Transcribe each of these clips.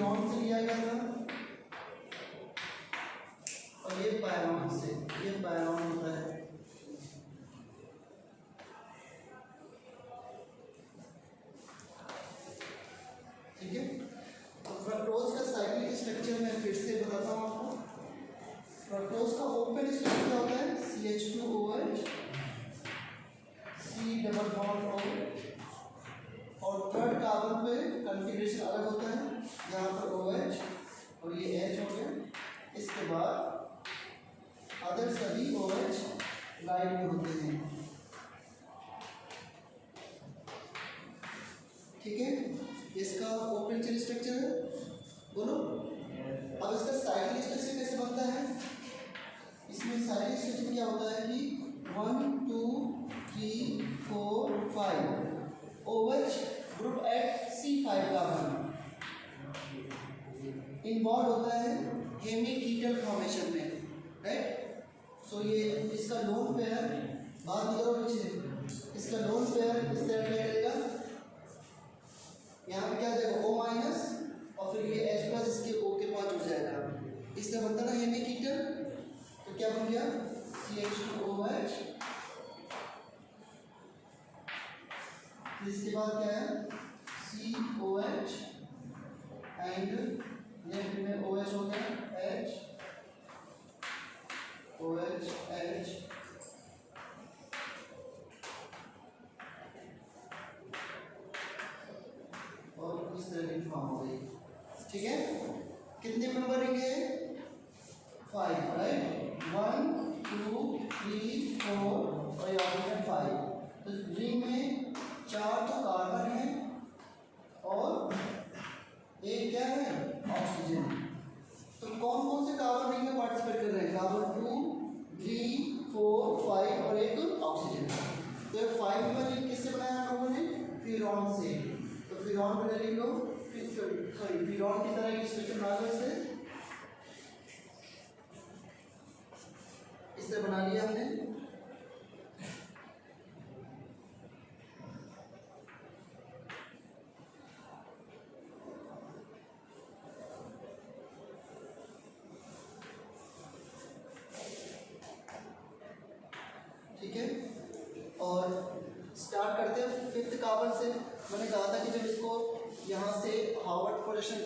Furan से लिया गया था और ये पायरॉन से, ये पायरॉन होता है। ठीक है, तो फ्रक्टोज का साइक्लिक स्ट्रक्चर मैं फिर से बताता हूँ आपको। फ्रक्टोज का ओपन स्ट्रक्चर होता है CH2OH, C double bond O, और थर्ड कार्बन पे कॉन्फ़िगरेशन अलग होता है, यहाँ पर OH और ये H हो गया। इसके बाद अदर सभी OH लाइट में होते हैं। ठीक है, इसका ओपन चेन स्ट्रक्चर है, बोलो। अब इसका साइक्लिक स्ट्रक्चर कैसे बनता है? इसमें साइक्लिक स्ट्रक्चर क्या होता है कि 1 2 3 4 5 OH group at C5 carbon involve होता है हेमीकीटल फॉर्मेशन में, राइट। सो ये इसका लोन पेयर बात निकलो पीछे, इसका लोन पेयर इस तरह क्या करेगा, यहाँ पे क्या जाएगा O माइनस और फिर ये H प्लस इसके O के पास जुड़ जाएगा। इससे बनता ना हेमीकीटल, तो क्या बन गया CH2OH। इसके बाद क्या है COH एंड लेफ्ट में OH हो गया H OH H, और इस तरह की फॉर्म हो गई। ठीक है, कितने मेंबर रहेंगे? 5, राइट। 1 2 3 4 और ये ऑक्सीजन 5। तो रिंग में 4 तो कार्बन है और एक क्या है ऑक्सीजन। तो कौन कौन से कार्बन रिंग में पार्टिसिपेट कर रहे हैं? कार्बन 2 3 4 5 और एक ऑक्सीजन। तो ये 5 में रिंग किससे बनाया हम लोगों ने? फ्यूरॉन से। तो फ्यूरॉन बना लिख लो, सॉरी फ्यूरॉन की तरह की स्ट्रक्चर बना लो, इससे बना लिया हमने। ठीक है, और स्टार्ट करते हैं 5th कार्बन से। मैंने कहा था कि जब इसको यहाँ से हार्वर्ड पोजीशन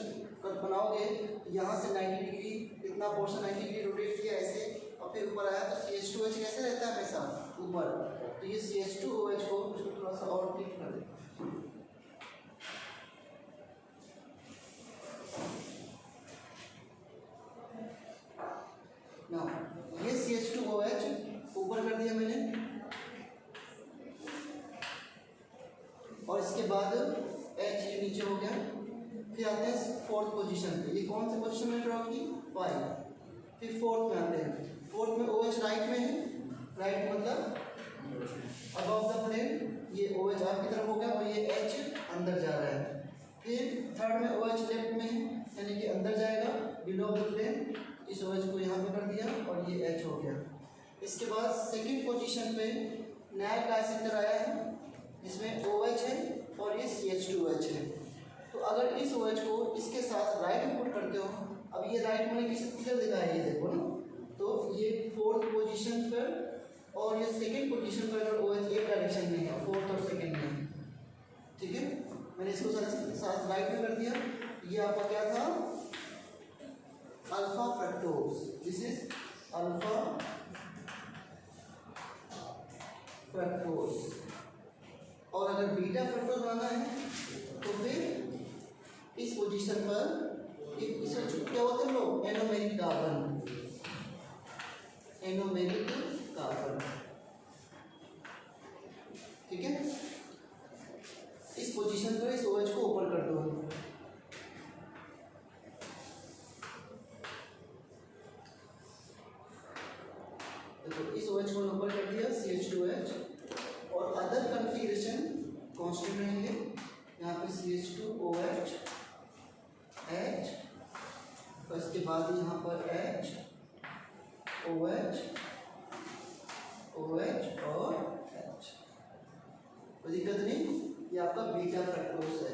बनाओगे, यहाँ से 90 डिग्री इतना पोर्शन 90 डिग्री रोटेट किया ऐसे और फिर ऊपर आया, तो CH2OH कैसे रहता है हमेशा ऊपर। तो ये CH2OH को थोड़ा सा और क्लिक कर दे। ना ये CH2OH ऊपर कर दिया मैंने, और इसके बाद H ये नीचे हो गया। फिर आते हैं 4th पोजीशन पे। ये कौन से पोजीशन में ड्रॉ की? 5। फिर 4th में आते हैं। 4th में OH राइट में है, राइट मतलब अबव द प्लेन, ये OH आपकी तरफ हो गया और ये H अंदर जा रहा है। फिर 3rd में OH लेफ्ट में है, यानी कि अंदर जाएगा बिलो द प्लेन। इस OH को यहाँ पे कर दिया और ये H हो गया। इसके बाद 2nd पोजीशन पे नया ट्राइसेंटर आया है, इसमें OH है और ये CH2OH है। तो अगर इस OH को इसके साथ राइट में पुट करते हो, अब ये राइट मैंने किधर दिखा है, ये देखो ना, तो ये 4th पोजीशन पर और ये 2nd पोजीशन पर अगर OH एक डायरेक्शन में है, 4th और 2nd में। ठीक है, मैंने इसको साथ राइट में कर दिया। ये आपका क्या था? Alpha fructose. This is alpha fructose. और अगर बीटा फ्रक्टोज बनाना है तो फिर इस पोजीशन पर इसमें क्या होते हैं लोग? Anomeric carbon, anomeric carbon. ठीक है, इस पोजीशन पर इस OH को ऊपर कर दो। देखो इस OH को ऊपर कर दिया CH2OH, और अदर कॉन्फ़िगरेशन कांस्टेंट रहेंगे। यहाँ पे CH2OH H, और इसके बाद यहाँ पर H OH OH और H। कोई दिक्कत नहीं, ये आपका बीटा फ्रक्टोज है।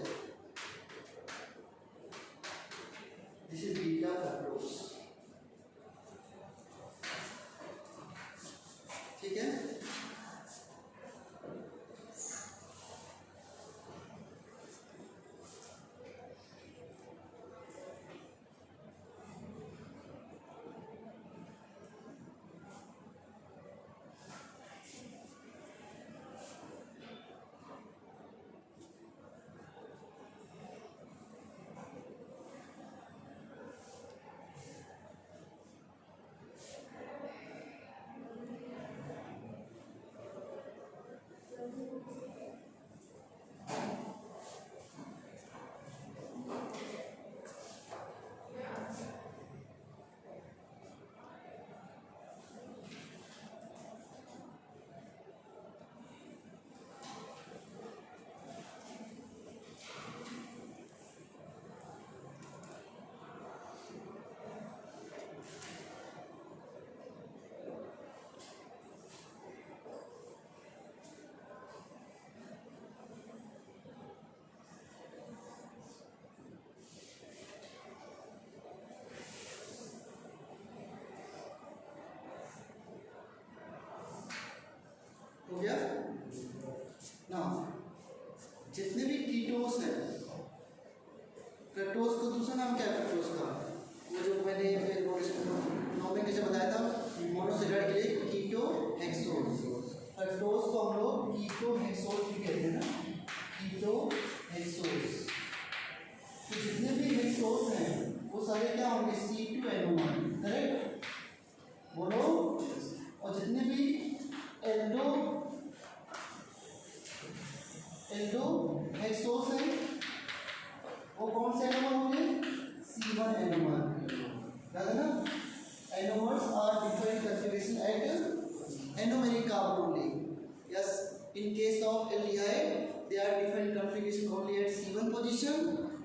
नाम क्या है फ्रक्टोज का? वो जो मैंने नॉमेनक्लेचर बताया था मोनोसेकेराइड के लिए कीटोहेक्सोज। फ्रक्टोज को हम लोग कीटोहेक्सोज भी कहते हैं ना, कीटोहेक्सोज। तो जितने भी हेक्सोज हैं वो सारे क्या होंगे? C2NO1, correct? बोलो। और जितने भी एल्डो हेक्सोज हैं वो कौन से एनोमर होंगे? C1NO1, याद है ना? Anomers are different configuration at anomeric carbon only. Yes, in case of aldehyde they are different configuration only at C1 position.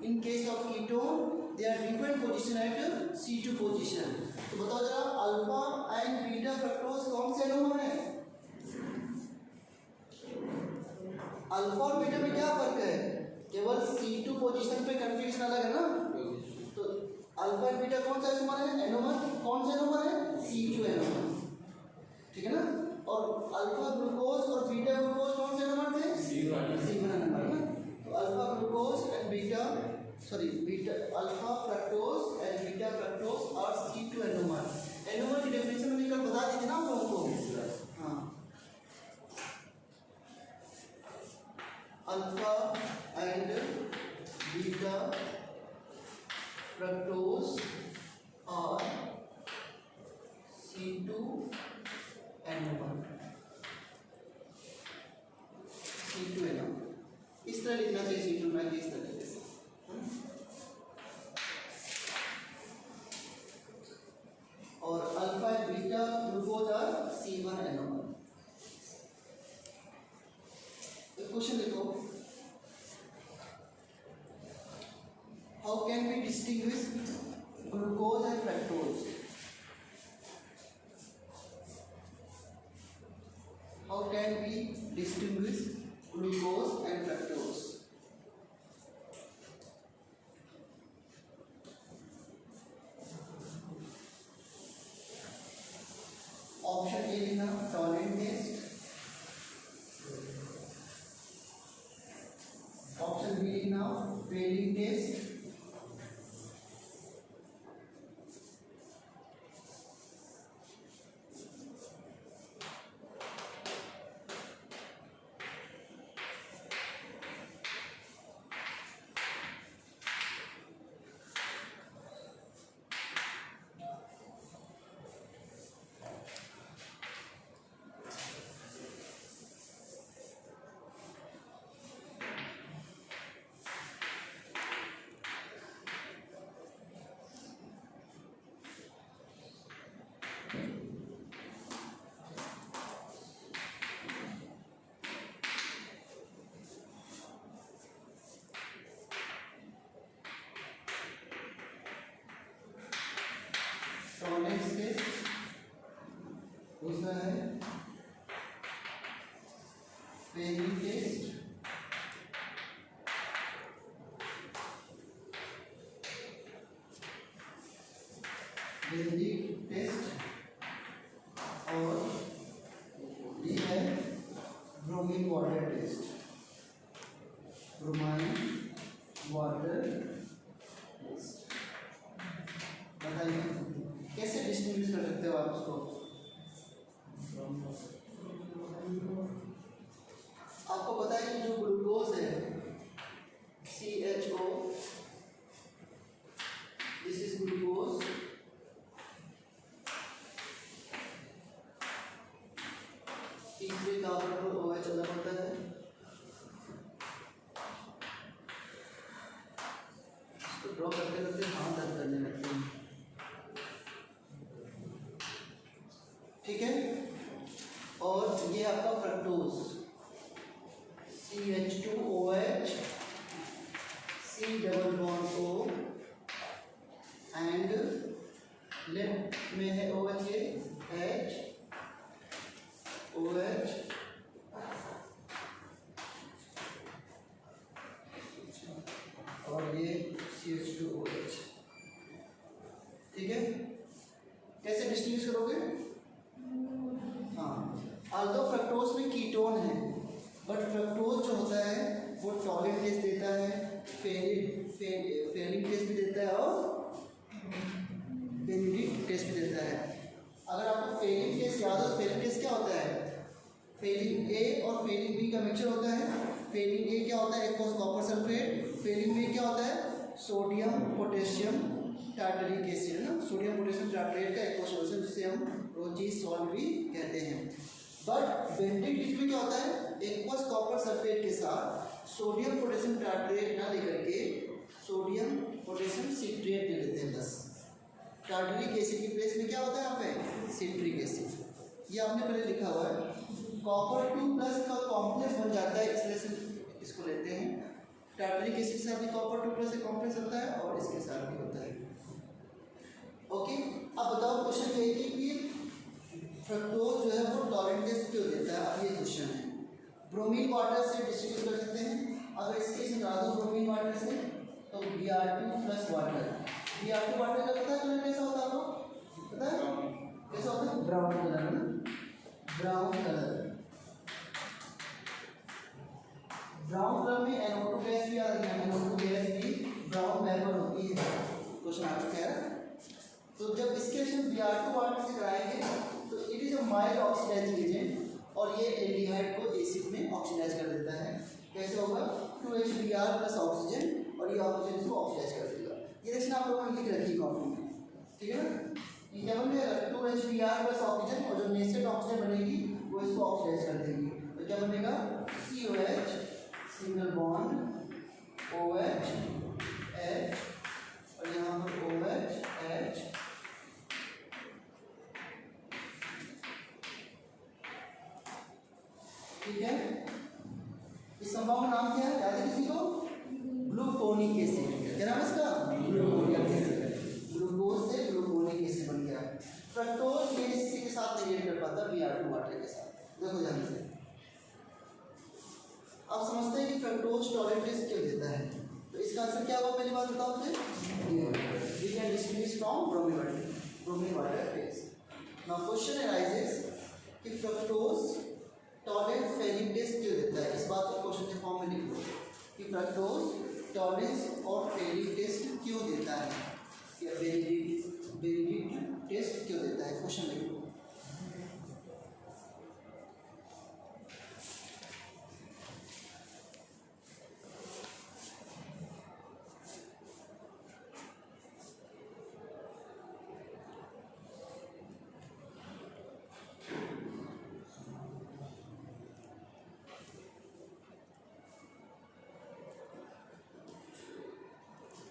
In case of ketone they are different position at C2 position. तो बताओ जरा alpha and beta fructose कौन से anomer है? Alpha और beta में क्या फर्क है? केवल C2 पोजीशन पे कन्फ्यूजन अलग है ना। तो अल्फा और बीटा कौन सा एनोमर है? एनोमर कौन सा एनोमर है? C2 एनोमर, ठीक है ना। और अल्फा ग्लूकोज और बीटा ग्लूकोज कौन से एनोमर थे? C1 एनोमर ना। तो alpha glucose and beta alpha fructose and beta fructose और C2 एनोमर। एनोमर की डेफिनेशन मैंने कल बता दी थी ना आप लोगों को। हाँ, अल्फा एंड बीटा फ्रक्टोज और C2 एनोमर। इस तरह लिखना चाहिए C2 ना कि इस तरीके से। और अल्फा एंड बीटा ग्लूकोज और C1 एनोमर। क्वेश्चन लिखो, how can we distinguish glucose and fructose? How can we distinguish glucose and fructose? Option A लिखना टॉलेंट टेस्ट, ऑप्शन बी लिखना फेलिंग टेस्ट, टॉलेंट टेस्ट, दूसरा है Fehling test, basic test, और ये है bromine water test, bromine water test. बताइए कैसे distinguish कर सकते हो आप उसको? आपको पता है कि जो ग्लूकोज है CHO, दिस इज ग्लूकोज, तीसरे कार्बन पर OH अलग होता है, इसको ड्रॉ करते करते हाथ दर्द करने लगते हैं, ठीक है। और ये आपका fructose CH2OH C double bond O and left में है OH H OH और ये CH2OH, ठीक है। कैसे डिस्टिंग्विश करोगे? हाँ, आल्दो फ्रक्टोज में कीटोन है, बट फ्रक्टोज जो होता है वो टॉलेंट टेस्ट देता है, फेलिंग टेस्ट भी देता है और फेरिन बी का मिक्सचर होता है। फेरिन ए क्या होता है, एक्वस कॉपर सल्फेट। फेरिन बी क्या होता है, सोडियम पोटेशियम टार्टरिक एसिड है ना, सोडियम पोटेशियम टार्टरेट का एक्वस सॉल्यूशन, जिसे हम रोचीज सॉल्ट भी कहते हैं। बट बेंडिक टिश्यू में क्या होता है, एक्वस कॉपर सल्फेट के साथ सोडियम पोटेशियम टार्टरेट ना लेकर के सोडियम पोटेशियम सिट्रेट ले लेते हैं बस। टार्टरिक एसिड की प्लेस में क्या होता है यहाँ पे, सिट्रिक एसिड। ये आपने पहले लिखा हुआ है। कॉपर 2+ का कॉम्प्लेक्स बन जाता है, इसलिए इसको लेते हैं। टार्टरिक एसिड के साथ भी कॉपर 2+ का कॉम्प्लेक्स होता है और इसके साथ भी होता है। ओके, अब बताओ क्वेश्चन ये है कि फ्रक्टोज जो है वो टॉलरेंस क्यों देता है। अब ये क्वेश्चन है, ब्रोमीन वाटर से डिस्ट्रीब्यूट कर सकते हैं। अगर इसके निकाल दो ब्रोमीन वाटर से तो Br2+ वाटर। Br2 वाटर का पता है कलर कैसा होता है आपको, पता है कैसा होता है, ब्राउन कलर है ना, ब्राउन कलर। ब्राउन कलर में NO2 गैस भी आ रही है, NO2 गैस भी ब्राउन वेपर होती है। क्वेश्चन आ चुका है। तो जब इसके रिएक्शन Br2 वाटर से कराएंगे तो it is a mild oxidising agent और ये एल्डिहाइड को एसिड में ऑक्सीडाइज कर देता है। कैसे होगा, 2HBr+ ऑक्सीजन और ये ऑक्सीजन इसको ऑक्सीडाइज कर देगा। ये रिएक्शन आप लोगों ने लिख रखी है कॉपी में, ठीक है ना। ये क्या बन जाएगा, 2HBr+ ऑक्सीजन और जो नेसेंट ऑक्सीजन बनेगी वो इसको ऑक्सीडाइज कर देगी। तो क्या बनेगा, COH single bond OH H और यहाँ पर OH H। ठीक है, इस कंपाउंड का नाम क्या है, याद है किसी को, ग्लूकोनिक एसिड। क्या नाम है इसका, ग्लूकोनिक एसिड। ग्लूकोज से ग्लूकोनिक एसिड बन गया। फ्रक्टोज ये इसी के साथ रिएक्ट कर पाता है Br2 वाटर के साथ। देखो ध्यान से, अब समझते हैं कि फ्रक्टोज टॉलरेंस क्यों देता है। तो इसका आंसर क्या होगा, पहली बात बताओ मुझे, we can distinguish from bromine water phase. Now question arises कि फ्रक्टोज टॉलरेंस फेरिक टेस्ट क्यों देता है। इस बात को क्वेश्चन के फॉर्म में लिख लो कि फ्रक्टोज टॉलरेंस और फेरिक टेस्ट क्यों देता है, या बेरिडिक टेस्ट क्यों देता है, क्वेश्चन लिख लो।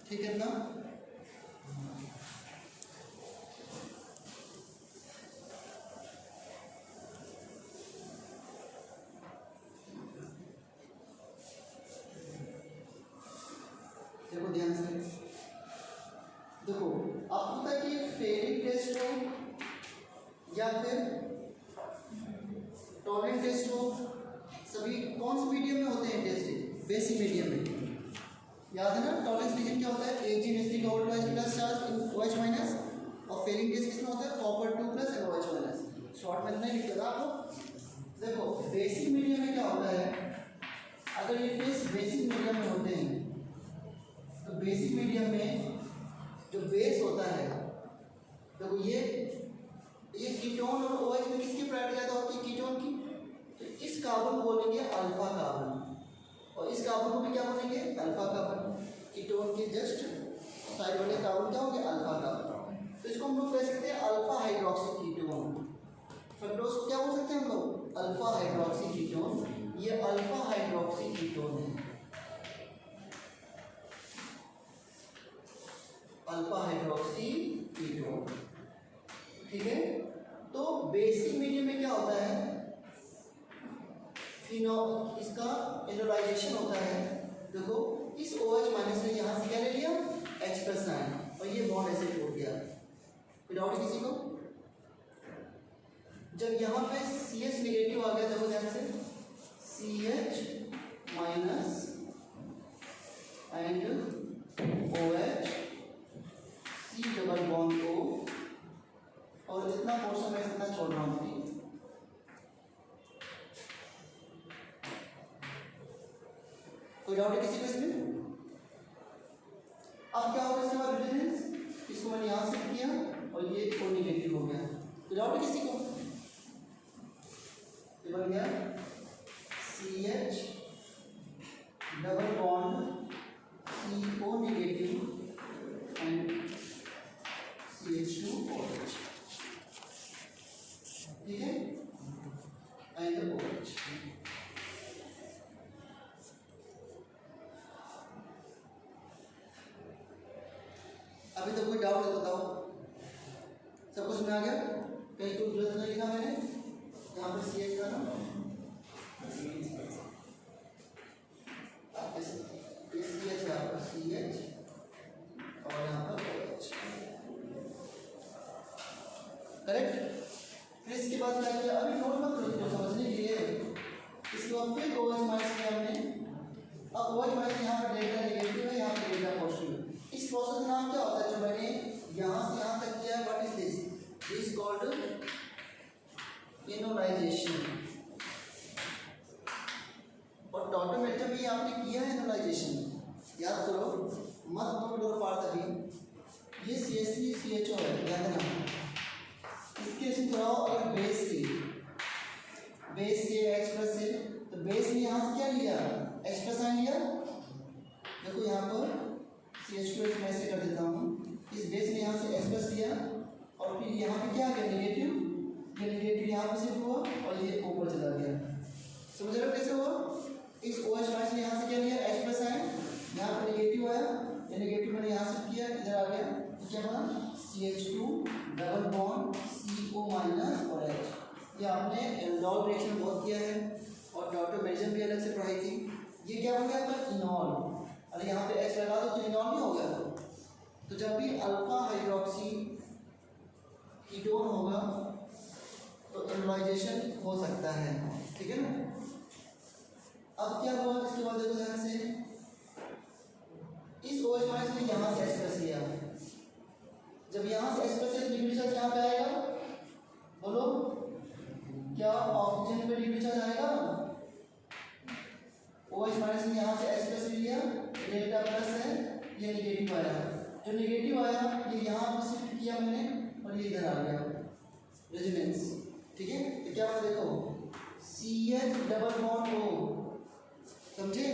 ठीक है ना, देखो ध्यान से, देखो आपको पता है कि फेरिक टेस्ट हो या फिर टॉलरेंस टेस्ट हो, सभी कौन से मीडियम में होते हैं टेस्ट, बेसिक मीडियम में। याद है ना, टॉलरेंस रीजन क्या होता है, Ag++ चार्ज OH- और फेरिक टेस्ट किसमें होता है, कॉपर 2+ एंड OH-। शॉर्ट में नहीं लिखते था आपको। देखो बेसिक मीडियम में क्या होता है, अगर ये टेस्ट बेसिक मीडियम में होते हैं तो बेसिक मीडियम में जो बेस होता है, देखो ये कीटोन और OH में किसकी प्रायोरिटी ज़्यादा होती है, कीटोन की। तो इस कार्बन को बोलेंगे अल्फा कार्बन और इस कार्बन को भी क्या बोलेंगे, अल्फा कार्बन। कीटोन के जस्ट साइड वाले कार्बन क्या होंगे, अल्फा कार्बन। तो इसको हम लोग कह सकते हैं अल्फा हाइड्रोक्सी कीटोन। फ्रक्टोज को क्या बोल सकते हैं हम लोग, अल्फा हाइड्रोक्सी कीटोन। ये अल्फा हाइड्रोक्सी कीटोन है, अल्फा हाइड्रोक्सी कीटोन। ठीक है, तो बेसिक मीडियम में क्या होता है, फिनोल, इसका एनोलाइजेशन होता है। देखो इस OH- ने यहाँ से क्या ले लिया, H+ आयन और ये बॉन्ड ऐसे टूट गया। डाउट किसी को, जब यहाँ पे CH नेगेटिव आ गया, देखो ध्यान से, CH- and OH, C double bond O, और इतना पोर्शन मैं इतना छोड़ रहा हूँ। कोई डाउट है किसी को इसमें। अब क्या होगा इसके बाद रेजोनेंस, इसको मैंने यहाँ से किया और ये O नेगेटिव हो गया। कोई डाउट है किसी को, ये बन गया अभी तो कोई डाउट है बताओ, सब कुछ में आ गया? कहीं कोई गलत नहीं लिखा मैंने? यहाँ पर सी एच का ना सी एच यहाँ पर सी एच और यहाँ पर एच, करेक्ट। फिर इसके बाद क्या किया, अभी नोट मत करो इसको समझने के लिए। इसके बाद फिर OH माइनस किया हमने। अब OH माइनस यहाँ पर डेल्टा नेगेटिव है, यहाँ पर डेल्टा पॉजिटिव है। इस प्रोसेस का नाम क्या होता है जो मैंने यहाँ से यहाँ तक किया है? What is this? This called enolisation. और टॉटोमेटर में आपने किया है इनोलाइजेशन, याद करो, मत नोट करो पार्ट अभी। ये CH3CHO है, याद है ना? इसके से थोड़ा और बेस से H प्लस से, तो बेस ने यहाँ से क्या लिया? H प्लस आयन लिया। देखो यहाँ पर CH2H मैं ऐसे कर देता हूँ, इस बेस ने यहाँ से H प्लस लिया और फिर यहाँ पे क्या आ गया? नेगेटिव। ये नेगेटिव यहाँ पे शिफ्ट हुआ और ये ऊपर चला गया। समझ रहे हो कैसे हुआ? इस OH माइनस ने यहाँ से क्या लिया? H प्लस आयन, यहाँ पर नेगेटिव आया, ये नेगेटिव मैंने यहाँ से किया, इधर आ गया, तो क्या बना? CH2 double bond CO minus और H। ये आपने एल्डोल रिएक्शन बहुत किया है और टॉटोमेरिज्म भी अलग से पढ़ाई थी। ये क्या हो गया आपका? इनॉल। अरे यहाँ पे H लगा दो तो इनॉल नहीं हो गया। तो जब भी अल्फा हाइड्रोक्सी कीटोन होगा तो इनोलाइजेशन हो सकता है, ठीक है ना? अब क्या हुआ इसके बाद देखो ध्यान से, इस OH माइनस ने यहाँ से H प्लस लिया, जब यहाँ से H प्लस से लिक्विड चार्ज यहाँ पे आएगा, बोलो क्या ऑक्सीजन पे लिक्विड चार्ज आएगा? OH माइनस ने यहाँ से H प्लस लिया, डेल्टा प्लस है, ये नेगेटिव आया, जो नेगेटिव आया ये यहाँ पे शिफ्ट किया मैंने और ये इधर आ गया, रेजोनेंस, ठीक है? तो क्या होगा देखो, CH डबल बॉन्ड O, समझे?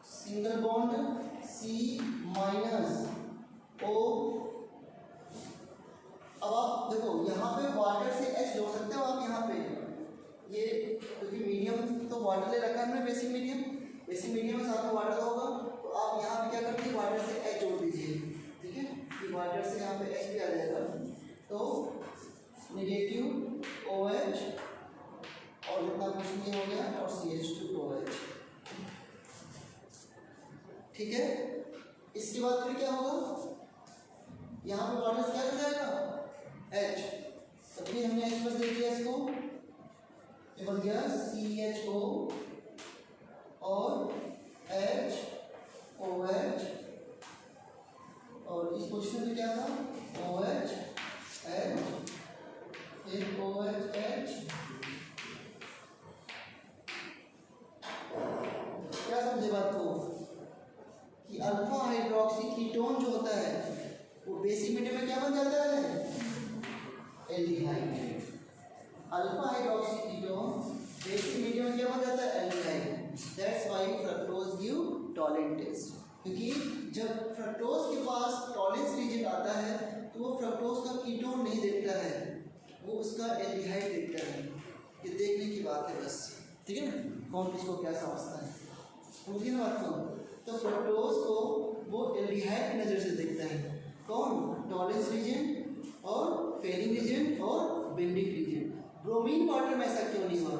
Single bond C minus O। अब आप देखो यहाँ पे वाटर से H जोड़ सकते हो आप, यहाँ पे ये क्योंकि मीडियम तो वाटर ले रखा है हमने, बेसिक मीडियम में साथ में वाटर होगा, तो आप यहाँ पे क्या करते हैं? वाटर से H जोड़ दीजिए, ठीक है? कि वाटर से यहाँ पे H भी आ जाएगा, तो नेगेटिव OH और इतना कुछ नहीं हो गया और CH2OH, ठीक है? इसके बाद फिर क्या होगा? यहाँ पे वाटर क्या हो जाएगा? H, तो फिर हमने H प्लस दे दिया इसको, ये बन गया CHO और HOH, और इस पोजीशन पे क्या था? OH H, फिर OH H। क्या समझे बात को? कि अल्फा हाइड्रोक्सी कीटोन जो होता है वो बेसिक मीडियम में क्या बन जाता है? Aldehyde. Alpha hydroxy ketone basic medium में क्या बन जाता है? Aldehyde. That's why fructose give Tollens test, क्योंकि जब फ्रक्टोज के पास टॉलेंस रीजन आता है तो वो फ्रक्टोज का कीटोन नहीं देखता है, वो उसका एल्डिहाइड देखता है। ये देखने की बात है बस, ठीक है ना? कौन किसको क्या समझता है, समझिए ना बात को? तो फ्रक्टोज को वो एल्डिहाइड की नज़र से देखता है, कौन? टॉलेंस रीजन और फेरिंग रीजन और बेंडिक रीजन। ब्रोमीन वाटर में ऐसा क्यों नहीं हुआ?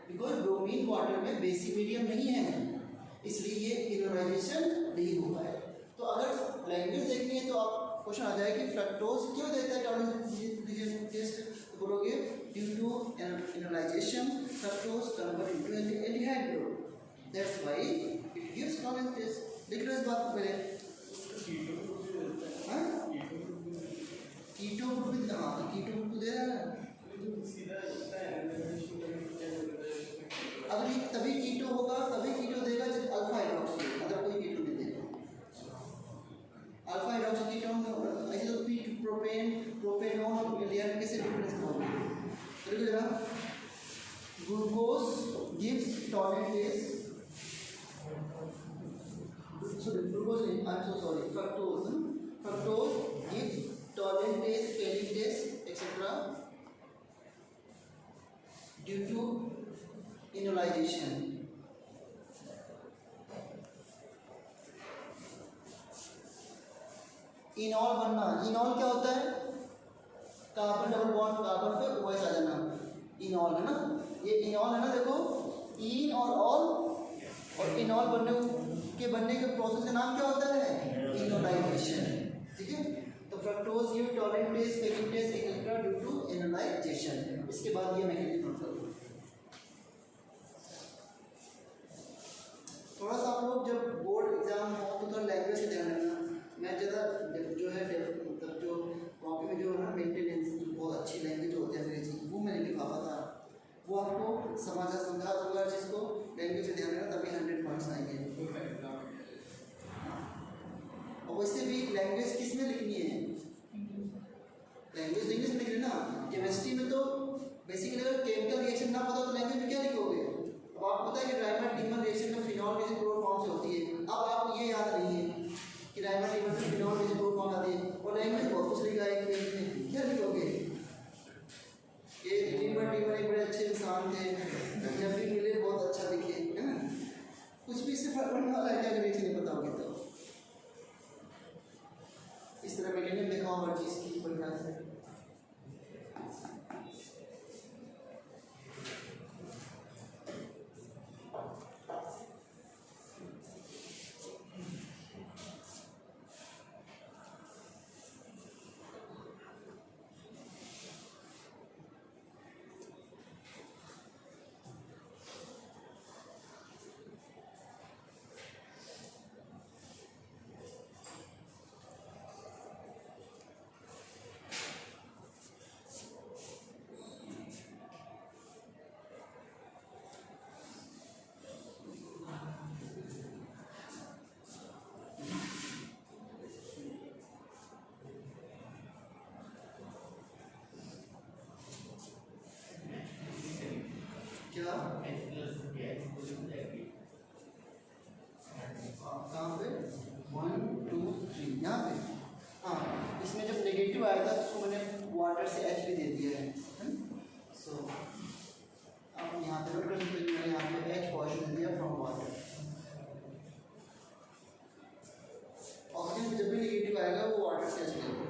बिकॉज ब्रोमीन वाटर में बेसिक मीडियम नहीं है, इसलिए ये इनोलाइजेशन नहीं हो पाए। तो अगर लैंग्वेज देखनी है तो आप क्वेश्चन आ जाए कि फ्रक्टोज क्यों देता है टॉलेंस रीजन टेस्ट, तो बोलोगे due to enolisation fructose convert into aldehyde group, that's why it gives Tollens test. लिख लो इस बात को पहले। हाँ, कीटो ग्रुप भी, हाँ कीटो ग्रुप दे रहा है, अगर तभी कीटो होगा, तभी कीटो देगा जब अल्फा हाइड्रोक्सी, अगर कोई कीटो नहीं देगा। अल्फा हाइड्रोक्सी कीटोन ऐसे तो प्रोपेन प्रोपेनॉन और एल्डिहाइड कैसे डिफरेंस होगा? देखो जरा, glucose gives Tollens test, fructose gives tolerant taste, failing taste, etc. due to enolisation. Enol बनना, इनॉल क्या होता है? कार्बन डबल बॉन्ड कार्बन पे OH आ जाना, इनॉल है ना, ये इनॉल है ना, देखो इन और ऑल, और इनॉल बनने के प्रोसेस का नाम क्या होता है? इनोलाइजेशन। ठीक है, तो fructose give Tollens test, Fehling test etcetera due to enolisation. इसके बाद ये मैकेनिज्म नोट करो। थोड़ा सा आप लोग जब बोर्ड एग्जाम हो तो थोड़ा लैंग्वेज का ध्यान रखना। मैं ज़्यादा जो है मतलब जो कॉपी में जो है ना मेंटेनेंस बहुत अच्छी लैंग्वेज होती है अंग्रेजी, वो मैं नहीं लिखा पाता, वो आपको समझा दूंगा हर चीज़ को, लैंग्वेज से ध्यान रखना तभी 100 पॉइंट्स आएंगे। और वैसे भी लैंग्वेज किस में लिखनी है? लैंग्वेज इंग्लिश में लिखनी है ना। केमिस्ट्री में तो बेसिकली अगर केमिकल रिएक्शन ना पता हो तो लैंग्वेज में क्या लिखोगे? अब आपको पता है कि डायमंड डीमर रिएक्शन में फिनॉल रिएक्शन क्लोरो फॉर्म से होती है। अब आपको ये याद नहीं है कि डायमंड डीमर में फिनॉल रिएक्शन क्लोरो फॉर्म आती है, और लैंग्वेज बहुत कुछ लिखा है कि क्या लिखोगे? ये डीमर एक बड़े अच्छे इंसान थे, जब भी मिले बहुत अच्छा लिखे, है ना, कुछ भी इससे फर्क पड़ने वाला है क्या अगर रिएक्शन नहीं पता होगी तो? इस तरह मैंने देखा हर चीज़ की बढ़िया से। क्या कहाँ पे 1 2 3 यहाँ पे? हाँ, इसमें जब नेगेटिव आया था उसको मैंने वाटर से H भी दे दिया है। सो आप यहाँ पे नोट कर सकते हैं, मैंने यहाँ पे H पॉजिटिव दे दिया फ्रॉम वाटर। ऑक्सीजन जब भी नेगेटिव आएगा वो वाटर से H देगा।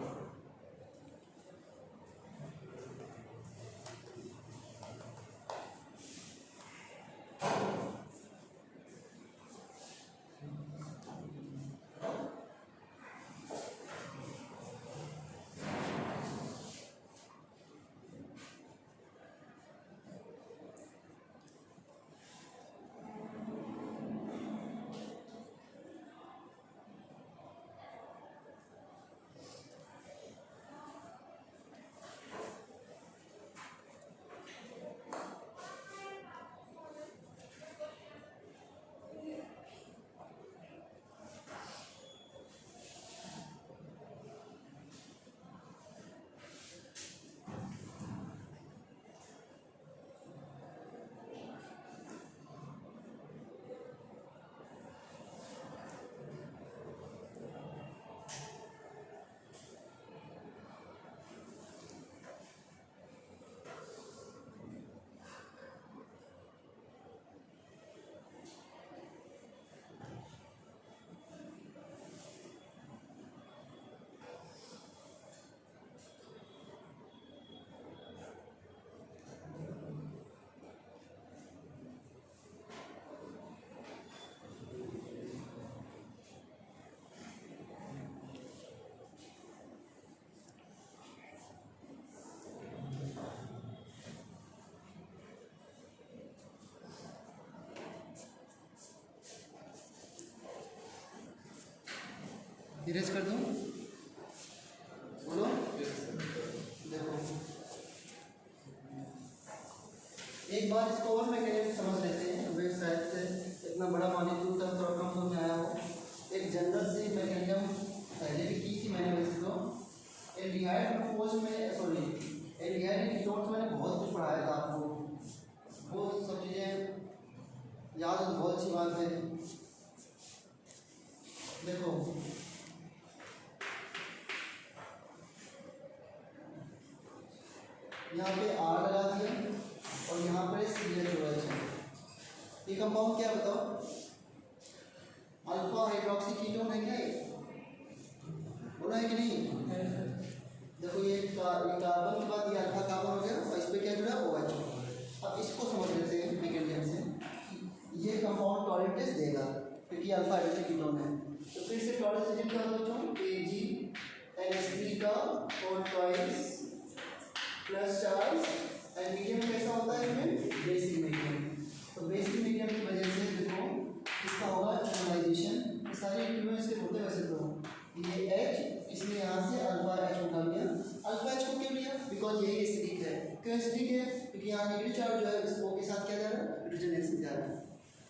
इरेज कर दूँ? बोलो। देखो एक बार इसको और मैकेनिज्म समझ लेते हैं, वे शायद से इतना बड़ा मॉलिक्यूल था थोड़ा कम समझ में आया हो। एक जनरल सी मैकेनिज्म पहले भी की थी मैंने वैसे तो, एल्डिहाइड ग्लूकोज में सॉरी एल्डिहाइड कीटोन्स मैंने बहुत कुछ पढ़ाया था आपको, वो सब चीज़ें याद हो बहुत अच्छी बात है। देखो यहाँ पे R लगा दिया और यहाँ पे CH है। ये कंपाउंड क्या बताओ? अल्फा हाइड्रोक्सी कीटोन है क्या ये? बोला है कि नहीं? देखो ये कार्बन के बाद ये अल्फा कार्बन हो गया और इस पे क्या जुड़ा OH। अब इसको समझ लेते हैं मैकेनिज्म से। ये कंपाउंड टॉयलेट टेस्ट देगा क्योंकि अल्फा हाइड्रोजन कीटोन है। तो फिर से टॉयलेट टेस्ट क्या होगा बच्चों? AgNH3 का 4 twice plus charge and medium कैसा होता है इसमें? Basic medium. तो बेसिक मीडियम की वजह से देखो इसका होगा इक्वलाइजेशन। सारे इक्विवेलेंस के होते वैसे तो ये H इसमें यहाँ से अल्फा H उठा लिया। अल्फा H को क्यों लिया? बिकॉज यही एसिडिक है। क्यों एसिडिक है? क्योंकि यहाँ नेगेटिव चार्ज जो है इस O के साथ क्या जा रहा है? हाइड्रोजन जा रहा है,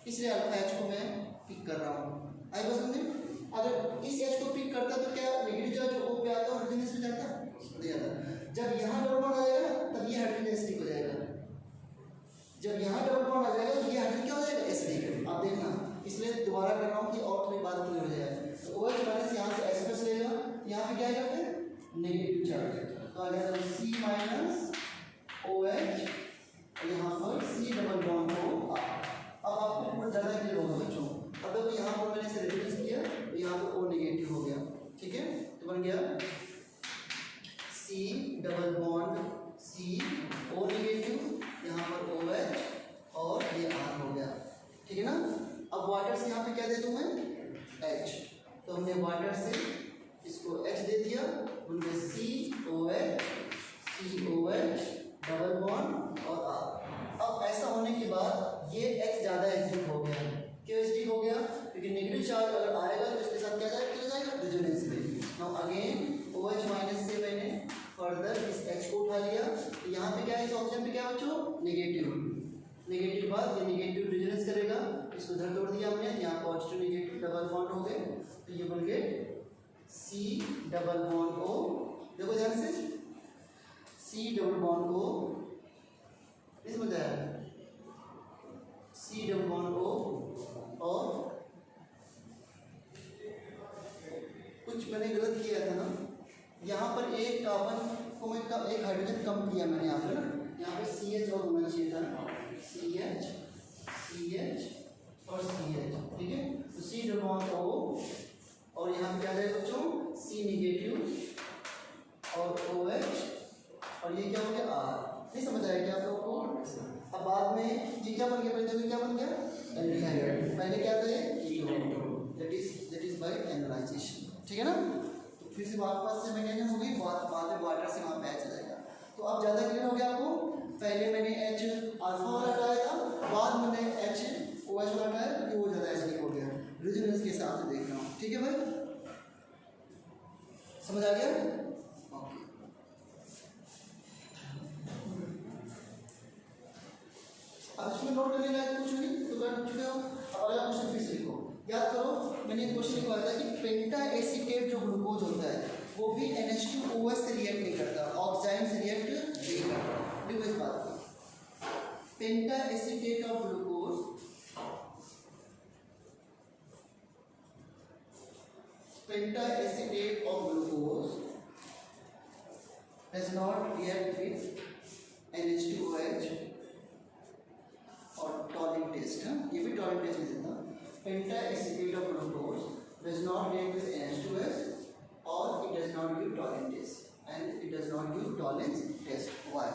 इसलिए अल्फा H को मैं पिक कर रहा हूँ। आई बात समझे? अगर इस H को पिक करता तो क्या नेगेटिव चार्ज O पे आता और हाइड्रोजन में जाता? नहीं आता। जब यहाँ डबल बॉन्ड आ जाएगा ना तब ये हाइड्रोजन एसिडिक हो जाएगा। जब यहाँ डबल बॉन्ड आ जाएगा तो ये हाइड्रोजन क्या हो जाएगा? एसिडिक। आप देखना, इसलिए दोबारा कर रहा हूँ कि और थोड़ी बात क्लियर हो जाए। तो OH माइनस यहाँ से H प्लस लेगा, यहाँ पे क्या आएगा फिर? Negative charge. तो आ जाएगा C माइनस OH और यहाँ पर C डबल बॉन्ड हो। अब आपको पूरा ज़्यादा क्लियर होगा बच्चों। अब देखो यहाँ पर मैंने इसे रेफरेंस किया तो यहाँ पर O नेगेटिव हो गया। ठीक है, तो बन गया C double bond C O negative, यहाँ पर OH और ये R हो गया। ठीक है ना? अब वाटर से यहाँ पे क्या दे दूँ मैं? H। तो हमने वाटर से इसको H दे दिया, उनमें COH डबल बॉन्ड और R। अब ऐसा होने के बाद ये H ज़्यादा एसिडिक हो गया। क्यों एसिडिक हो गया? क्योंकि नेगेटिव चार्ज अगर आएगा तो इसके साथ क्या जाएगा? रेजोनेंस में। नाउ अगेन OH माइनस से मैंने फर्दर इस H को उठा लिया। तो यहाँ पे क्या है? इस ऑप्शन पे क्या है बच्चों? नेगेटिव। नेगेटिव बाद ये नेगेटिव रेजोनेंस करेगा, इसको उधर तोड़ दिया हमने, यहाँ पॉजिटिव नेगेटिव डबल बॉन्ड हो गए। तो ये बन गए C डबल बॉन्ड O। देखो ध्यान से, C डबल बॉन्ड O, इसमें क्या है? C डबल बॉन्ड O और कुछ मैंने गलत किया था ना, यहाँ पर एक कार्बन को मैं एक हाइड्रोजन कम किया मैंने यहाँ पर ना, यहाँ पे CH और होना चाहिए था ना, CH और CH। ठीक है, तो C डबल बॉन्ड O और यहाँ पे क्या है बच्चों? C नेगेटिव और OH और ये क्या हो गया? R। नहीं समझ आया क्या आप लोगों को? अब बाद में ये क्या बन गया? पहले देखो क्या बन गया? एल्डिहाइड। पहले क्या था? Ketone. That is by analysation. ठीक है ना? तो फिर से वापस से मैकेनिज्म हो गई, बाद में वाटर से वहाँ पे H आ जाएगा। तो अब ज़्यादा क्लियर हो गया आपको? पहले मैंने H अल्फा वाला हटाया था, बाद मैंने H OH वाला हटाया क्योंकि वो ज़्यादा एसिडिक हो गया। रेजोनेंस के हिसाब से देख रहा हूँ। ठीक है भाई, समझ आ गया? ओके। अब इसमें नोट करने लायक कुछ नहीं तो कर चुके हो। अब अगला क्वेश्चन फिर से लिखो। याद करो मैंने एक क्वेश्चन लिखवाया था कि पेंटा एसीटेट जो ग्लूकोज होता है वो भी NH2OH से रिएक्ट नहीं करता, ऑक्साइड से रिएक्ट नहीं करता। देखो इस बात को, penta acetate of glucose does not react with NH2OH और टॉलिन टेस्ट है, ये भी टॉलिन टेस्ट में देता। Penta acetate of glucose does not react with NH2OH or it does not give Tollens test and it does not give Tollens test. Why?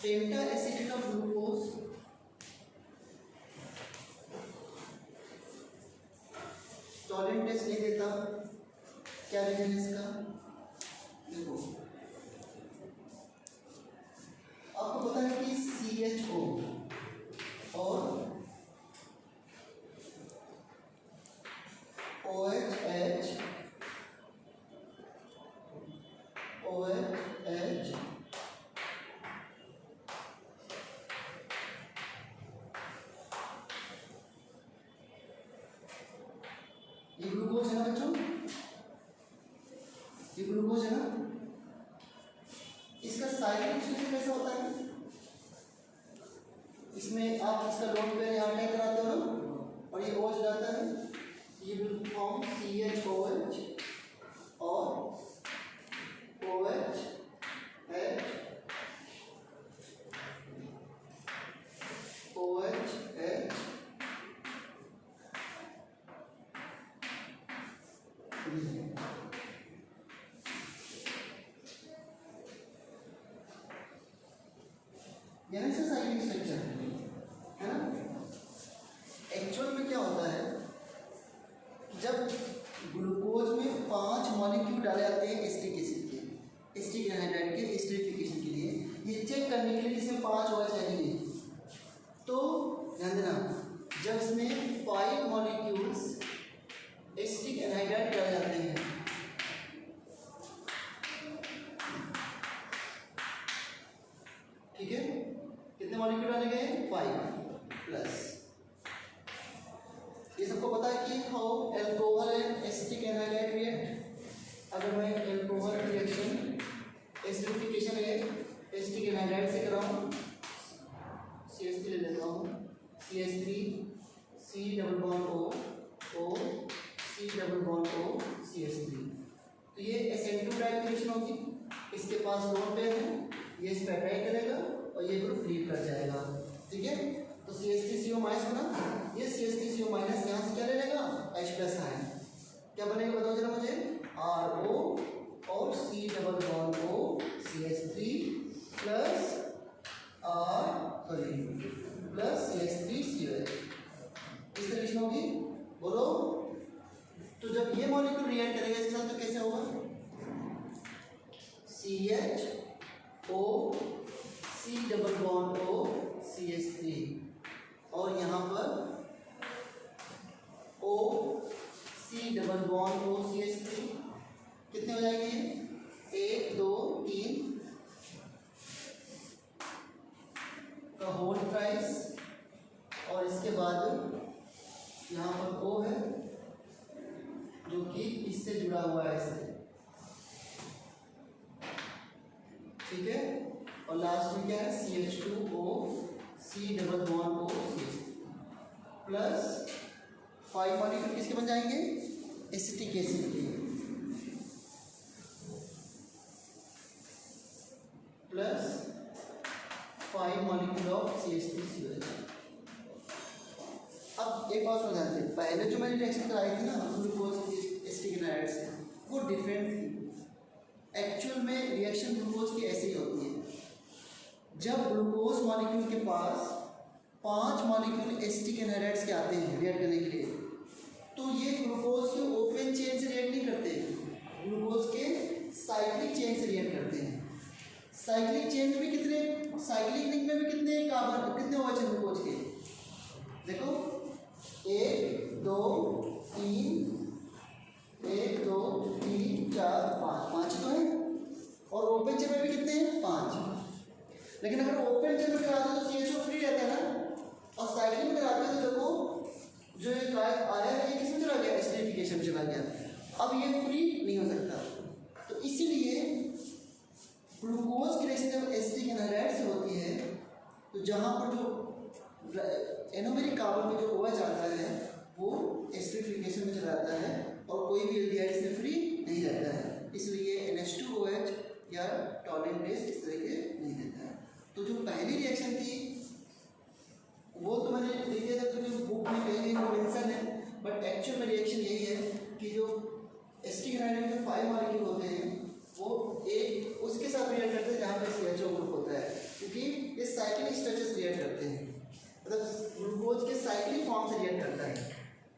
Penta acetate of glucose Tollens test नहीं देता। क्या reason है इसका? देखो आपको पता है कि CHO और OH ये ग्लूकोज है ना बच्चों, ये ग्लूकोज है ना, इसका साइक्लिक स्टेट कैसा होता है? इसमें आप इसका लोन पेयर यहाँ क्या कराते हो ना, यानी से साइक्लिक स्ट्रक्चर है ना। एक्चुअल में क्या होता है, जब ग्लूकोज में 5 मॉलिक्यूल डाले जाते हैं एसिटिक एसिड के, एसिटिक एनहाइड्राइड के एस्टरिफिकेशन के लिए, ये चेक करने के लिए इसमें 5 होना चाहिए। तो ध्यान देना, जब इसमें 5 मॉलिक्यूल्स एसिटिक एनहाइड्राइड डाले जाते हैं, ठीक है, कितने मॉलिक्यूल डाले गए, 5 प्लस, ये सबको पता है कि how alcohol and acetic anhydride react. अगर मैं अल्कोहल रिएक्शन एसिडिफिकेशन है एसिटिक एनहाइड्राइड से कराऊं, CH3 ले लेता हूँ, CH3 C double bond O C double bond O CH3, तो ये SN2 टाइप रिएक्शन होगी। इसके पास लोन पेयर है, ये इस पे अटैक करेगा और ये ग्रुप लीव कर जाएगा, ठीक है। तो CH3CO माइनस बना, ये CH3CO माइनस यहाँ से क्या ले लेगा, H प्लस आयन, क्या बनेगा बताओ जरा मुझे, RO और C double bond O CH3 plus plus CH3COH, इस तरह से होगी, बोलो। तो जब ये मॉलिक्यूल रिएक्ट करेगा इसके साथ तो कैसे होगा, CHO C double bond O CH3 और यहाँ पर O C double bond O CH3, कितने हो जाएंगे, 1 2 3 का होल प्राइस, और इसके बाद यहाँ पर O है जो कि इससे जुड़ा हुआ है इससे, ठीक है, और लास्ट में क्या है, CH2O C double bond O CH plus 5 molecule किसके बन जाएंगे, एसिटिक एसिड के, प्लस 5 मॉलिक्यूल ऑफ CH3COH। अब एक बात समझ आती है, पहले जो मैंने रिएक्शन कराई थी ना ग्लूकोज एसिटिक एनहाइड्राइड से, वो डिफरेंट थी। एक्चुअल में रिएक्शन ग्लूकोज की ऐसे ही होती है, जब ग्लूकोज मॉलिक्यूल के पास 5 मॉलिक्यूल एसिटिक एनहाइड्राइड्स के आते हैं रिएक्ट करने के लिए, तो ये ग्लूकोज के ओपन चेन से रिएक्ट नहीं करते, ग्लूकोज के साइक्लिक चेन से रिएक्ट करते हैं। साइक्लिक चेन में भी कितने, साइक्लिक लिंक में भी कितने कार्बन, कितने OH है ग्लूकोज के, देखो 1 2 3 1 2 3 4 5, 5 तो है, और ओपन चेन में भी कितने हैं, 5। लेकिन अगर ओपन चेन में कराते तो CHO फ्री रहता है ना, और साइक्लिंग में कराते तो देखो जो ये आया है ये किसमें चला गया, एसिडिफिकेशन चला गया, अब ये फ्री नहीं हो सकता। तो इसीलिए ग्लूकोज की रिएक्शन जब एसिटिक एनहाइड्राइड से होती है, तो जहाँ पर जो एनोमेरिक कार्बन में जो OH आता है वो एसिडिफिकेशन में चला जाता है, और कोई भी एल्डिहाइड इसमें फ्री नहीं रहता है, इसलिए NH2OH या टॉलिन बेस इस तरह के नहीं देता है। तो जो पहली रिएक्शन थी वो तो मैंने लिख दिया था, क्योंकि बुक में कहीं वो मेंशन है, बट एक्चुअल में रिएक्शन यही है कि जो एसिटिक एनहाइड्राइड में 5 मॉलिक्यूल होते हैं वो एक उसके साथ रिएक्ट करते हैं जहाँ पे CHO ग्रुप होता है, क्योंकि ये साइक्लिक स्ट्रक्चर से रिएक्ट करते हैं, मतलब ग्लूकोज के साइक्लिक फॉर्म से रिएक्ट करता है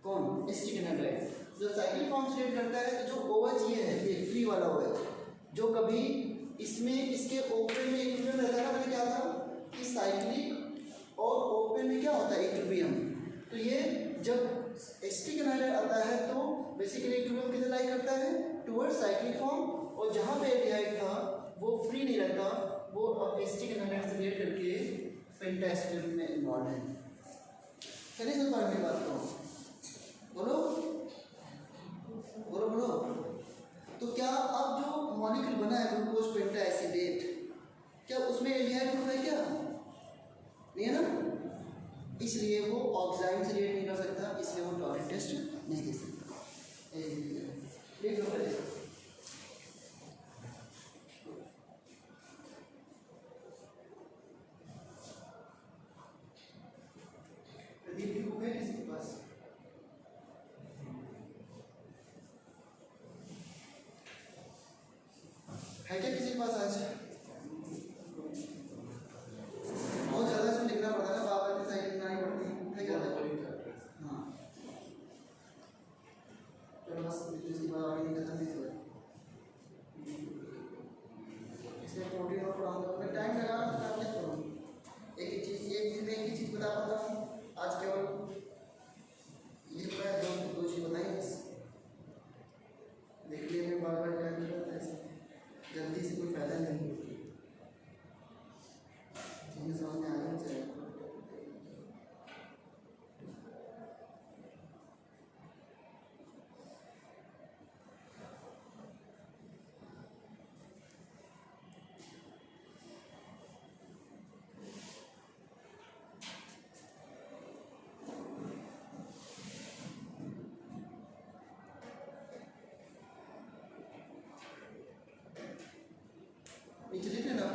कौन, एसिटिक एनहाइड्राइड। जो साइक्लिक फॉर्म से रिएक्ट करता है तो जो OH ये है, ये फ्री वाला OH, जो कभी इसमें इसके ओपन में इक्विलिब्रियम रहता है ना, मैंने क्या था कि साइक्लिक और ओपन में क्या होता है, इक्विलिब्रियम। तो ये जब एसिटिक एनहाइड्राइड आता है तो बेसिकली इक्विलिब्रियम किधर लाई करता है, टुवर्ड साइक्लिक फॉर्म, और जहाँ पे एल्डिहाइड था वो फ्री नहीं रहता, वो अब एसिटिक एनहाइड्राइड से रिएक्ट करके पेंटाएसिड में इन्वॉल्व है। चलिए समझ पा रहे बात को, बोलो बोलो बोलो। तो क्या अब जो मॉलिक्यूल बना है ग्लूकोज पेंटाएसिडेट, क्या उसमें एल्डिहाइड ग्रुप है क्या, नहीं है ना, इसलिए वो ऑक्साइड से रिएक्ट नहीं कर सकता, इसलिए वो टॉलिन टेस्ट नहीं दे सकता। लिख लो पहले, प्रदीप की बुक है किसी के पास,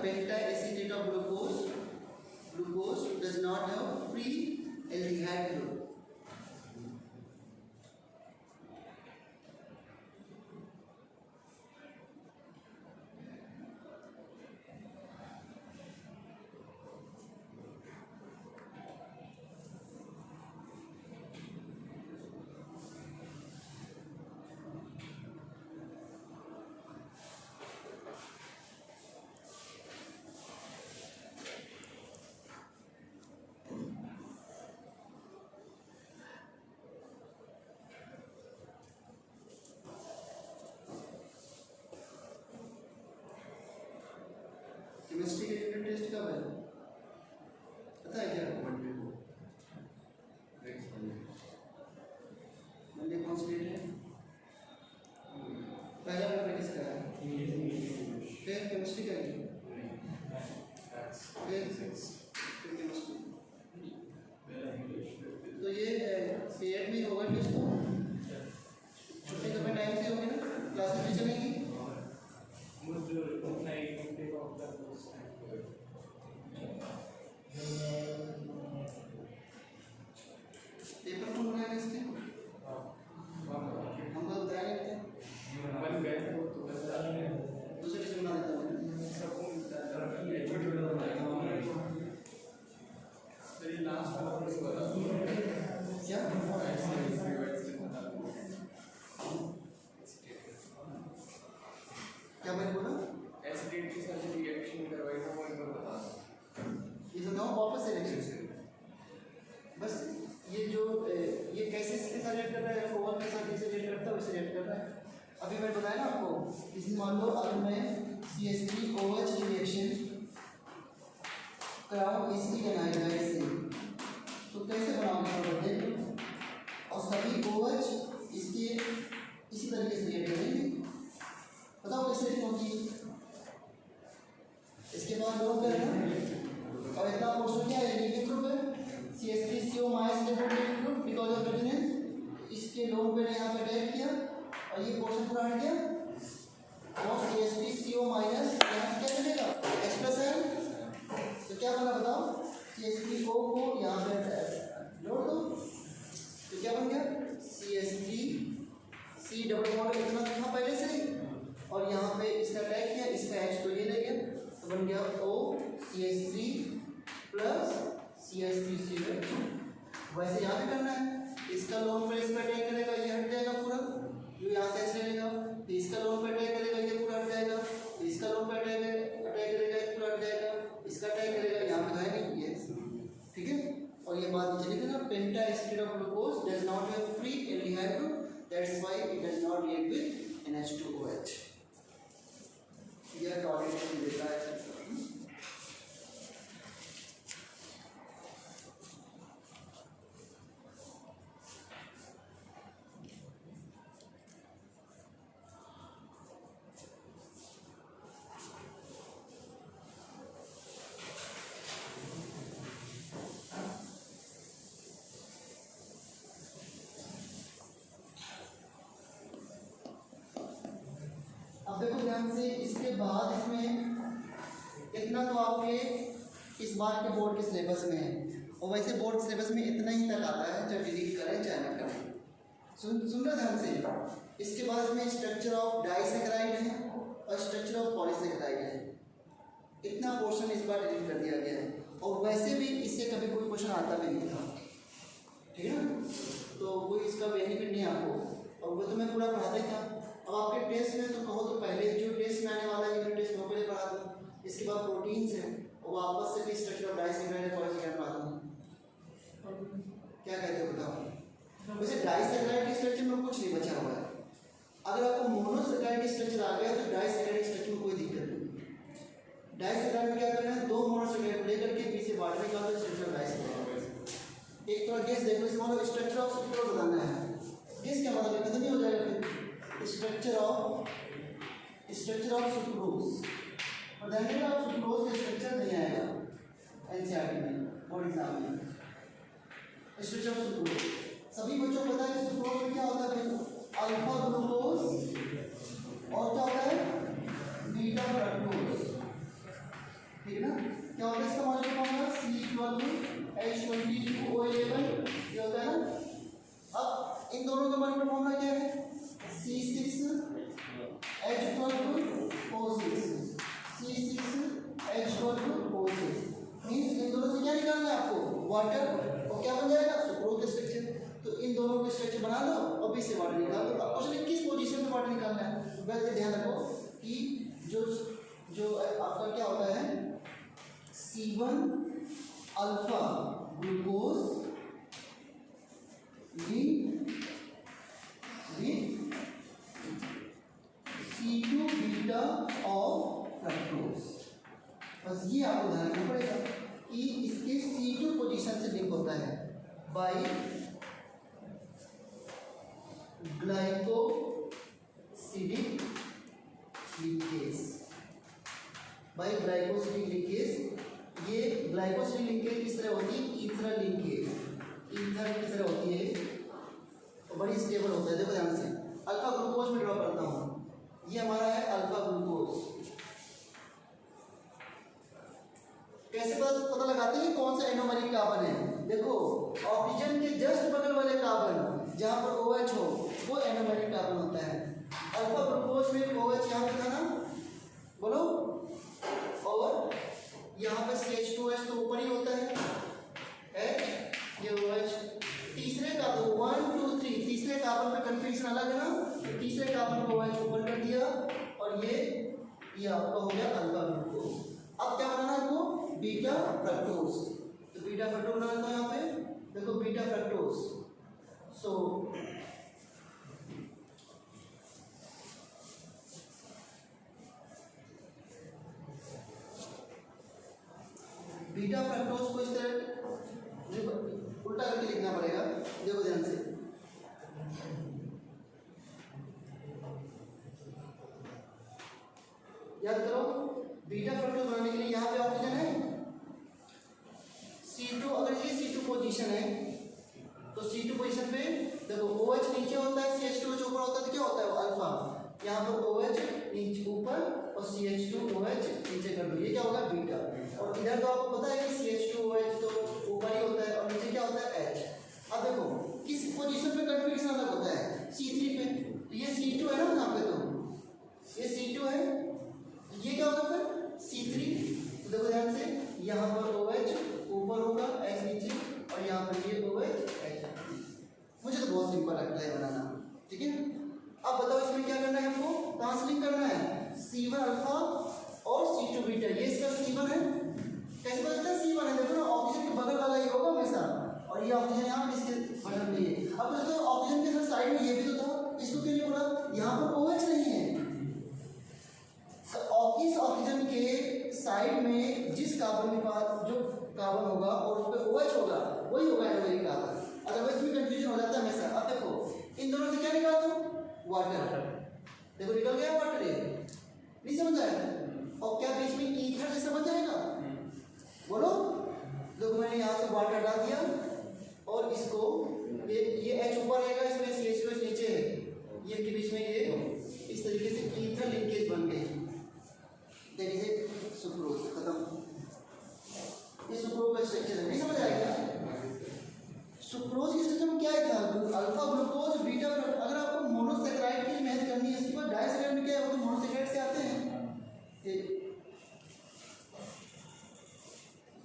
pentacetate of glucose does not have free aldehyde group. Chemistry का यूनिट टेस्ट कब है पता है क्या? मंडे कौन सी डेट है? पहला पेपर किसका है? फिर केमिस्ट्री का फिर केमिस्ट्री। तो ये पीरियड में होगा टेस्ट तो छुट्टी तो अपने टाइम से होगी ना, क्लासेस भी चलेंगी। पेपर कौन बनाएगा इसके? हम तो बताया नहीं थे। दूसरे टीचर बना देता हूँ। क्या? क्या मैंने बोला? एसिडिटी के साथ रिएक्शन करवाई था वो एक बार बता। इस नाउ वापस रिएक्शन से बस ये जो ये कैसे इसके साथ रिएक्ट कर रहा है, ओवर के साथ जैसे रिएक्ट करता है वैसे रिएक्ट कर रहा है। अभी मैं बताया ना आपको, इस मान लो अगर मैं CH3OH रिएक्शन कराऊं एसिटिक एनाहाइड्राइड से तो कैसे बनाऊंगा और सभी OH इसके इसी तरीके से रिएक्ट करेंगे। बताओ कैसे होगी? इसके बाद लोग कर रहे हैं और इतना पोर्शन क्या है? नेगेटिव ग्रुप है। CH3CO- negative group because of resonance. इसके लोग पे यहाँ पे अटैक किया और ये पोर्शन पूरा हट गया और CH3CO- यहाँ से क्या मिलेगा? H+N। तो क्या बना बताओ? CH3O को यहाँ पे जोड़ दो तो क्या बन गया? CH3C डबल बॉन्ड कितना था पहले से और यहाँ पे इसका अटैक किया, इसका H को ये ले गया तो बन गया OCH3 प्लस CH3COH। वैसे यहाँ पे करना है, इसका लोन पे इस पर अटैक करेगा, ये हट जाएगा पूरा, जो यहाँ से H ले लेगा, तो इसका लोन पे अटैक करेगा, ये पूरा हट जाएगा, तो इसका लोन पे अटैक करेगा, ये पूरा हट जाएगा, इसका अटैक करेगा, यहाँ पे है नहीं ये, ठीक है। और ये बात चलेगी ना, pentacetate of glucose does not have free aldehyde group, that's why it does not react with NH2OH। यह टॉलरेशन देता है। अब देखो ध्यान से, इसके बाद इसमें इतना तो आपके इस बार के बोर्ड के सिलेबस में है और वैसे बोर्ड सिलेबस में इतना ही तक आता है, जब डिलीट करें चाहे न करें। सुन रहे ध्यान से। इसके बाद इसमें स्ट्रक्चर ऑफ डाइसैकेराइड है और स्ट्रक्चर ऑफ पॉलीसैकेराइड है। इतना पोर्शन इस बार डिलीट कर दिया गया है और वैसे भी इससे कभी कोई क्वेश्चन आता भी नहीं था, ठीक है ना। तो कोई इसका बेनिफिट नहीं आपको, और वो तो मैं पूरा पढ़ाता ही था। अब आपके टेस्ट में तो कहो तो पहले जो टेस्ट में आने वाला है यूनिट टेस्ट वो पहले पढ़ा दूँ, इसके बाद प्रोटीन्स है और वापस से भी स्ट्रक्चर ऑफ डाइसैकेराइड पॉलीसैकेराइड पढ़ा दूँ। क्या कहते हो बताओ? वैसे डाइसैकेराइड के स्ट्रक्चर में कुछ नहीं बचा हुआ है। अगर आपको मोनोसैकेराइड स्ट्रक्चर आ गया तो डाइसैकेराइड स्ट्रक्चर में कोई दिक्कत नहीं। डाइसैकेराइड में क्या करना है? दो मोनोसैकेराइड लेकर के पीछे बांटने का स्ट्रक्चर ऑफ डाइसैकेराइड। एक तो गेस देखो, इसमें स्ट्रक्चर ऑफ सुक्रोज बताना है। गेस क्या मतलब खत्म नहीं हो जाएगा फिर। स्ट्रक्चर ऑफ सुक्रोज और ध्यान ऑफ सुक्रोज का स्ट्रक्चर नहीं आएगा एनसीईआरटी में, बोर्ड एग्जाम में। स्ट्रक्चर ऑफ सुक्रोज सभी बच्चों को पता है कि सुक्रोज में क्या होता है? अल्फा ग्लूकोज और क्या होता है? Beta fructose. इन दोनों के बारे में फॉर्मूला क्या है? C6H12O6 C6H12O6 मींस इन दोनों से क्या निकालना है आपको? वाटर। और क्या बन जाएगा? सुक्रोज का स्ट्रक्चर। तो इन दोनों के स्ट्रक्चर बना लो और बीच से वाटर निकाल दो। अब क्वेश्चन किस पोजीशन में वाटर निकालना है? वैसे ध्यान रखो कि जो आपका क्या होता है, C1 alpha glucose with C2 beta of fructose. बस ये आपको ध्यान रखना पड़ेगा कि इसके C2 पोजीशन से लिंक होता है by glycosidic linkage. By glycosidic linkage. ये ग्लाइकोसिडिक लिंकेज किस तरह होती है? Ether linkage. ईथर किस तरह होती है? तो बड़ी स्टेबल होता है। देखो ध्यान से, अल्फा ग्लूकोज में ड्रॉ करता हूँ। ये हमारा है अल्फा ग्लूकोज। कैसे पता लगाते हैं कौन सा एनोमरिक कार्बन है? देखो ऑक्सीजन के जस्ट बगल वाले कार्बन जहाँ पर OH हो वो एनोमरिक कार्बन होता है। अल्फा ग्लूकोज में OH यहाँ पे था ना, बोलो, और यहाँ पे CH2OH तो ऊपर ही होता है, H ये OH। तीसरे कार्बन 1 2 3 तीसरे कार्बन पे कंफ्यूजन अलग है ना, तीसरे कार्बन को OH ऊपर कर दिया और ये आपका हो गया अल्फा ग्लूकोज। अब क्या बनाना है आपको? Beta fructose. तो बीटा फ्रक्टोज बनाना है यहाँ पे, देखो beta fructose. So beta fructose को इस तरह उल्टा करके लिखना पड़ेगा। देखो ध्यान से, याद करो बीटा फ्रक्टोज बनाने के लिए यहाँ पे ऑक्सीजन है C2। अगर ये C2 पोजीशन है तो C2 पोजीशन पे देखो OH नीचे होता है, CH2OH ऊपर होता है, तो क्या होता है? अल्फा। यहाँ पर OH नीचे ऊपर और CH2OH नीचे कर दो, ये क्या होगा? बीटा। और इधर तो आपको पता है कि CH2OH तो ऊपर ही होता है और नीचे क्या होता है? H। अब देखो किस पोजीशन पे कंफ्यूजन अलग होता है? C3 पे। तो ये C2 है ना यहाँ पे, तो ये C2 है, ये क्या होगा फिर? C3। तो देखो ध्यान से, यहाँ पर OH ऊपर होगा, H नीचे, और यहाँ पर ये OH H। मुझे तो बहुत सिंपल लगता है बनाना, ठीक है। अब बताओ इसमें क्या करना है हमको? कहाँ से लिंक करना है? C1 अल्फा और C2 बीटा। ये इसका C1 है। कैसे पता चलता है C1 है? देखो ना ऑक्सीजन के बगल वाला ये होगा हमेशा, और ये ऑक्सीजन यहाँ पे इसके बगल में है। अब दोस्तों ऑक्सीजन के साइड में ये भी तो था, इसको क्यों नहीं बोला? यहाँ पर OH नहीं है। इस ऑक्सीजन के साइड में जिस कार्बन के पास जो कार्बन होगा और उस पर OH होगा, वही होगा एनोमरिक कार्बन। अदरवाइज में कंफ्यूजन हो जाता है हमेशा। अब देखो इन दोनों से क्या निकाल दो? वाटर। देखो निकल गया वाटर, ये नहीं समझ आया? और क्या बीच में ईथर जैसा बन जाएगा? बोलो। देखो मैंने यहाँ से वाटर डाल दिया और इसको ये H ऊपर रहेगा, इसमें CH2OH नीचे है, ये के बीच में ये इस तरीके से ईथर लिंकेज बन गई। देखिए सुक्रोज खत्म। ये सुक्रोज का स्ट्रक्चर है, नहीं समझ आएगा? सुक्रोज की स्ट्रक्चर में क्या था? Alpha glucose beta. अगर आपको मोनोसैकेराइड की मेहनत करनी है, इसके बाद डाइसैकेराइड में क्या है? वो तो मोनोसैकेराइड से आते हैं।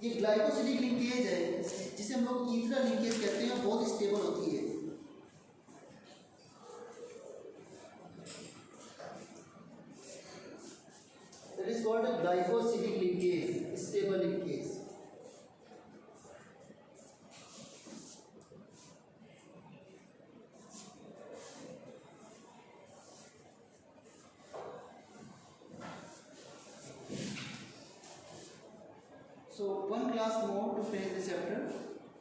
ये ग्लाइकोसिडिक लिंकेज है जिसे हम लोग ईथर लिंकेज कहते हैं, बहुत स्टेबल होती है। That is called a glycosidic linkage, stable linkage. So one class more to finish this chapter.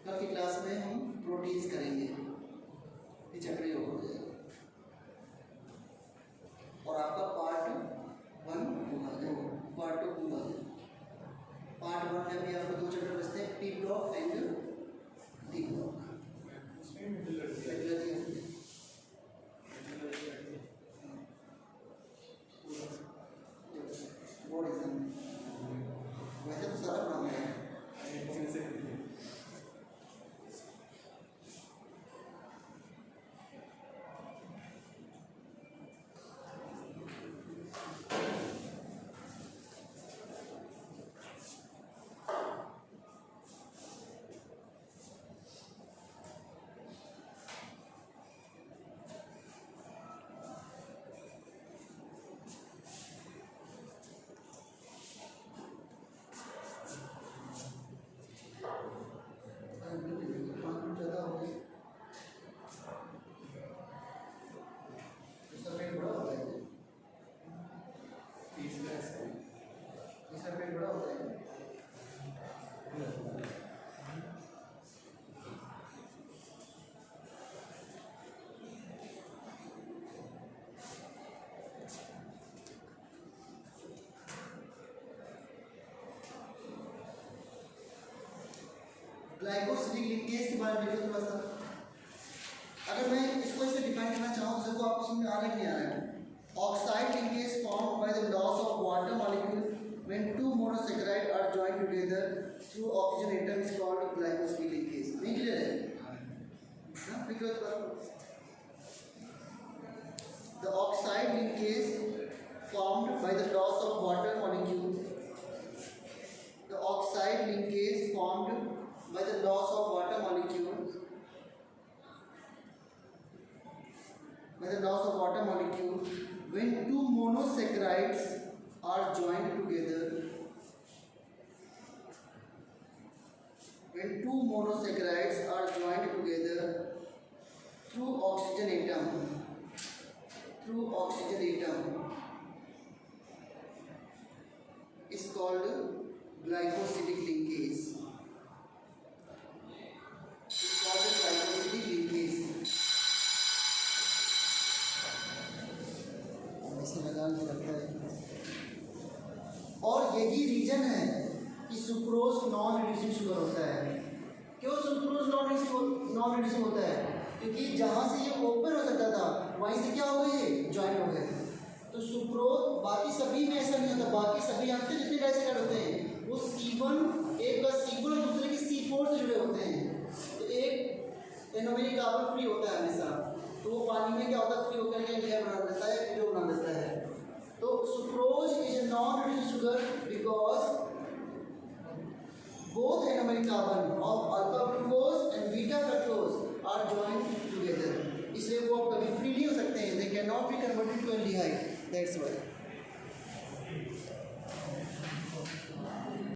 कल की क्लास में हम प्रोटीन्स करेंगे, ये चैप्टर हो जाएगा और आपका पार्ट 1 पूरा हो जाएगा, पार्ट 2 पूरा हो जाएगा। पार्ट 1 में भी आपको 2 चैप्टर बचते हैं, P block and D block. Board exam वैसे तो सारा काम है। ग्लाइकोसिलिक लिंकेज के बारे में देखो थोड़ा सा। अगर मैं इसको इसे डिफाइन करना चाहूँ तो देखो आपको समझ में आ रहा है कि नहीं आ रहा है। Oxide linkage form by the loss of water molecule when two monosaccharide are joined together through oxygen atom is called glycosidic linkage. नहीं क्लियर है? हाँ क्लियर करो। The oxide linkage formed by the loss of water molecule. The oxide linkage formed by the loss of water molecule. By the loss of water molecule when two monosaccharides are joined together. When two monosaccharides are joined together through oxygen atom. Through oxygen atom is called glycosidic linkage. Is called glycosidic linkage. ऐसे लगान लगता है। और यही reason है कि sucrose non reducing sugar होता है। क्यों सुक्रोज नॉन रिड्यूसिंग होता है? क्योंकि जहाँ से ये ओपन हो सकता था वहीं से क्या हो गए, ये ज्वाइन हो गए। तो सुक्रोज बाकी सभी में ऐसा नहीं होता। बाकी सभी यहाँ पे जितने डाइसेकेट होते हैं वो C1 एक का C1 और दूसरे के C4 से जुड़े होते हैं। तो एक एनोमेरिक कार्बन फ्री होता है हमेशा, तो वो पानी में क्या होता है, फ्री होकर के लेयर बना देता है, वीडियो बना देता है। तो sucrose is a non reducing sugar because both anomeric carbon of alpha glucose and beta fructose are joined together. इसलिए वो कभी फ्री नहीं हो सकते हैं, they cannot be converted to aldehyde, that's why.